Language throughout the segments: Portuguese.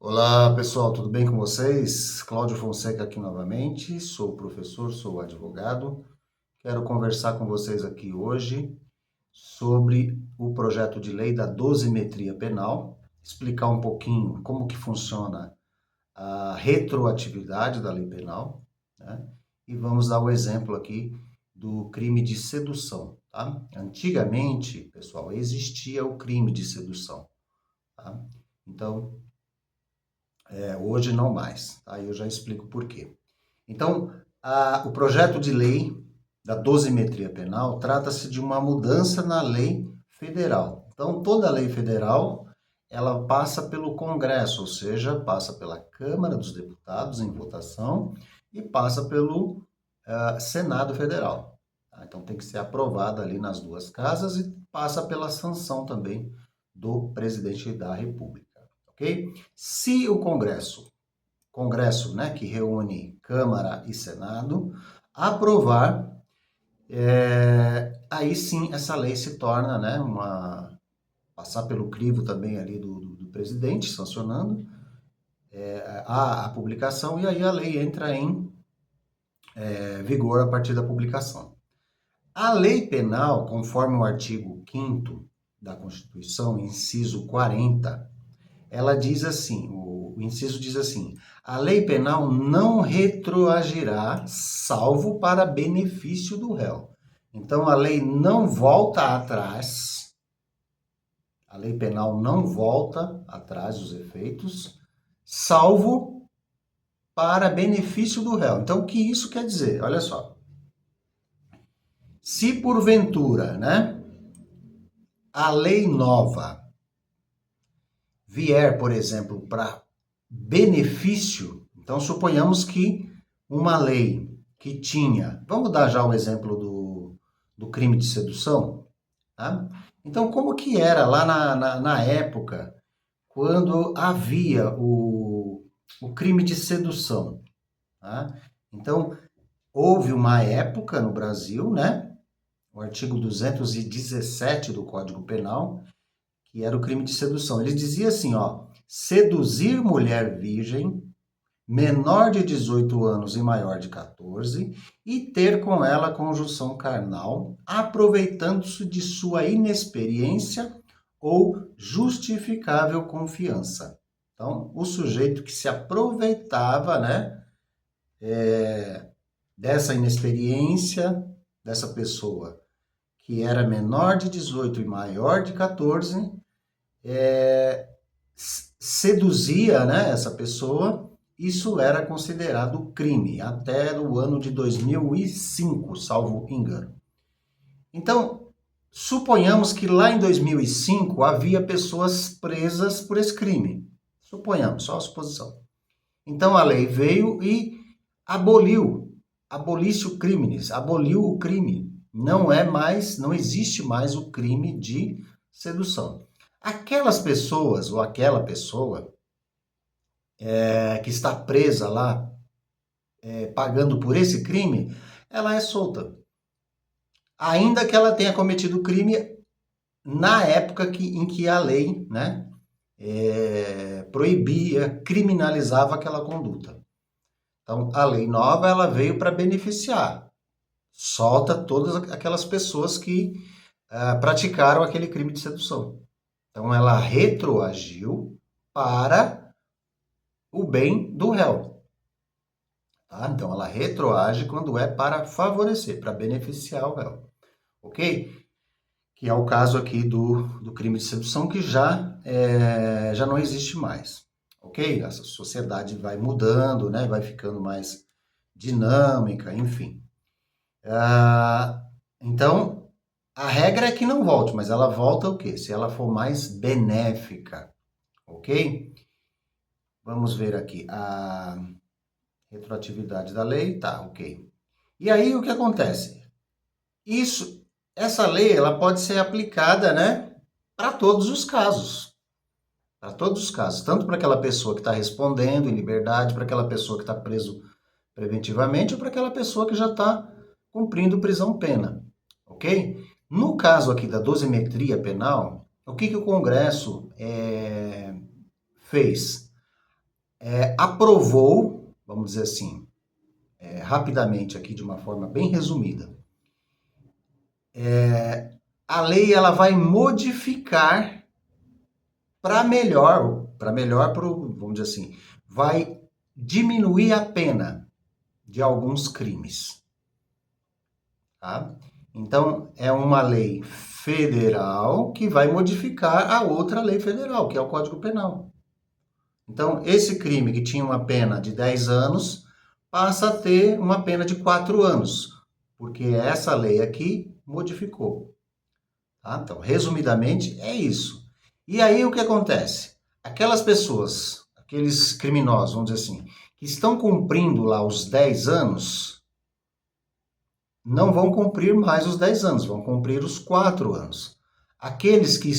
Olá pessoal, tudo bem com vocês? Cláudio Fonseca aqui novamente, sou professor, sou advogado. Quero conversar com vocês aqui hoje sobre o projeto de lei da dosimetria penal, explicar um pouquinho como que funciona a retroatividade da lei penal, né? E vamos dar o exemplo aqui do crime de sedução, tá? Antigamente, pessoal, existia o crime de sedução, tá? Então, hoje não mais. Aí eu já explico por quê. Então, o projeto de lei da dosimetria penal trata-se de uma mudança na lei federal. Então, toda lei federal ela passa pelo Congresso, ou seja, passa pela Câmara dos Deputados em votação e passa pelo Senado Federal. Tá? Então, tem que ser aprovada ali nas duas casas e passa pela sanção também do presidente da República. Ok? Se o Congresso, né, que reúne Câmara e Senado, aprovar, aí sim essa lei se torna, né, passar pelo crivo também ali do presidente, sancionando a publicação, e aí a lei entra em vigor a partir da publicação. A lei penal, conforme o artigo 5º da Constituição, inciso 40, ela diz assim, o inciso diz assim: a lei penal não retroagirá, salvo para benefício do réu. Então a lei não volta atrás, a lei penal não volta atrás dos efeitos, salvo para benefício do réu. Então o que isso quer dizer? Olha só. Se porventura, né, a lei nova vier, por exemplo, para benefício, então suponhamos que uma lei que tinha, vamos dar já o exemplo do crime de sedução, tá? Então, como que era lá na época, quando havia o crime de sedução, tá? Então, houve uma época no Brasil, né? O artigo 217 do Código Penal, que era o crime de sedução. Ele dizia assim, ó: seduzir mulher virgem, menor de 18 anos e maior de 14, e ter com ela conjunção carnal, aproveitando-se de sua inexperiência ou justificável confiança. Então, o sujeito que se aproveitava, né, dessa inexperiência dessa pessoa que era menor de 18 e maior de 14, seduzia, né, essa pessoa, isso era considerado crime até o ano de 2005, salvo engano. Então, suponhamos que lá em 2005 havia pessoas presas por esse crime. Suponhamos, só a suposição. Então a lei veio e abolício crimes, aboliu o crime. Não existe mais o crime de sedução. Aquelas pessoas ou aquela pessoa que está presa lá, pagando por esse crime, ela é solta. Ainda que ela tenha cometido o crime na época em que a lei, né, proibia, criminalizava aquela conduta. Então, a lei nova ela veio para beneficiar, solta todas aquelas pessoas que praticaram aquele crime de sedução. Então, ela retroagiu para o bem do réu. Tá? Então, ela retroage quando é para favorecer, para beneficiar o réu. Ok? Que é o caso aqui do crime de sedução, que já não existe mais. Ok? Essa sociedade vai mudando, né? Vai ficando mais dinâmica, enfim. Então, a regra é que não volte, mas ela volta o quê? Se ela for mais benéfica, ok? Vamos ver aqui a retroatividade da lei, tá, ok. E aí o que acontece? Essa lei, ela pode ser aplicada, né, para todos os casos. Para todos os casos, tanto para aquela pessoa que está respondendo em liberdade, para aquela pessoa que está preso preventivamente ou para aquela pessoa que já está cumprindo prisão-pena, ok? No caso aqui da dosimetria penal, o que o Congresso fez? aprovou, vamos dizer assim, rapidamente aqui de uma forma bem resumida, a lei ela vai modificar para melhor, vamos dizer assim, vai diminuir a pena de alguns crimes, tá? Então, é uma lei federal que vai modificar a outra lei federal, que é o Código Penal. Então, esse crime que tinha uma pena de 10 anos passa a ter uma pena de 4 anos, porque essa lei aqui modificou. Tá? Então, resumidamente, é isso. E aí o que acontece? Aquelas pessoas, aqueles criminosos, vamos dizer assim, que estão cumprindo lá os 10 anos, não vão cumprir mais os 10 anos, vão cumprir os 4 anos. Aqueles que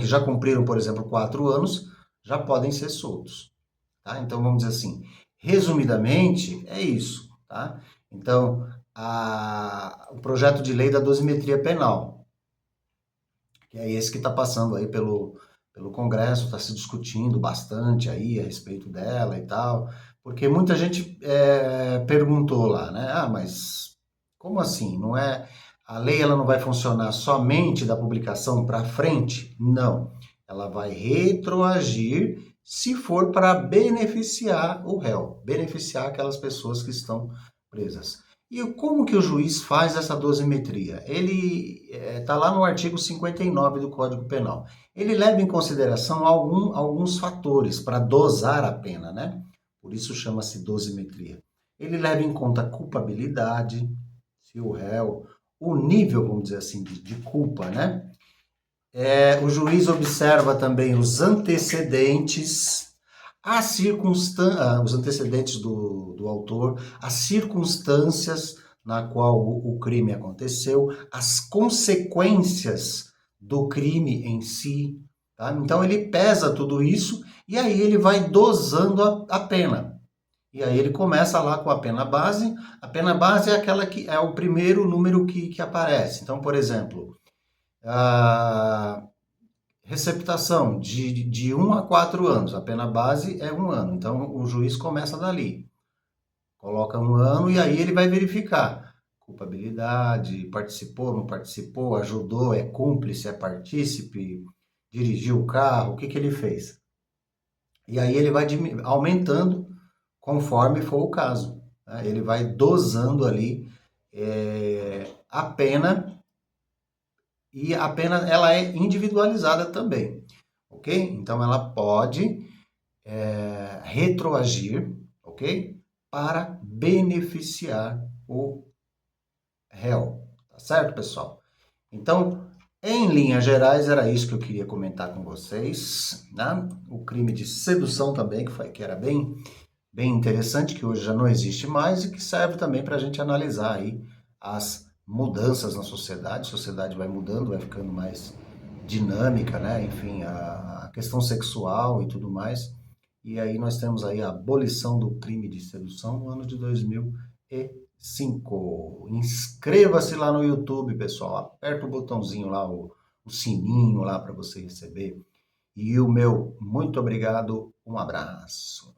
já cumpriram, por exemplo, 4 anos, já podem ser soltos. Tá? Então, vamos dizer assim, resumidamente, é isso. Tá? Então, o projeto de lei da dosimetria penal, que é esse que está passando aí pelo Congresso, está se discutindo bastante aí a respeito dela e tal, porque muita gente perguntou lá, né? Ah, mas como assim? Não é a lei ela não vai funcionar somente da publicação para frente? Não, ela vai retroagir se for para beneficiar o réu, beneficiar aquelas pessoas que estão presas. E como que o juiz faz essa dosimetria? Ele está lá no artigo 59 do Código Penal. Ele leva em consideração alguns fatores para dosar a pena, né? Por isso chama-se dosimetria. Ele leva em conta a culpabilidade, se o réu, o nível, vamos dizer assim, de culpa, né? O juiz observa também os antecedentes, os antecedentes do autor, as circunstâncias na qual o crime aconteceu, as consequências do crime em si. Tá? Então ele pesa tudo isso e aí ele vai dosando a pena. E aí ele começa lá com a pena base. A pena base é aquela que é o primeiro número que aparece. Então, por exemplo, a receptação de 1 a 4 anos, a pena base é 1 ano, então o juiz começa dali, coloca 1 ano e aí ele vai verificar culpabilidade, participou, não participou, ajudou, é cúmplice, é partícipe, dirigiu o carro, o que ele fez. E aí ele vai aumentando conforme for o caso, né? Ele vai dosando ali a pena e a pena ela é individualizada também, ok? Então ela pode retroagir, ok? Para beneficiar o réu, tá certo, pessoal? Então, em linhas gerais, era isso que eu queria comentar com vocês, né? O crime de sedução também, que era bem interessante, que hoje já não existe mais e que serve também para a gente analisar aí as mudanças na sociedade. A sociedade vai mudando, vai ficando mais dinâmica, né? Enfim, a questão sexual e tudo mais. E aí nós temos aí a abolição do crime de sedução no ano de 2005. Inscreva-se lá no YouTube, pessoal. Aperta o botãozinho lá, o sininho lá para você receber. E o meu muito obrigado, um abraço.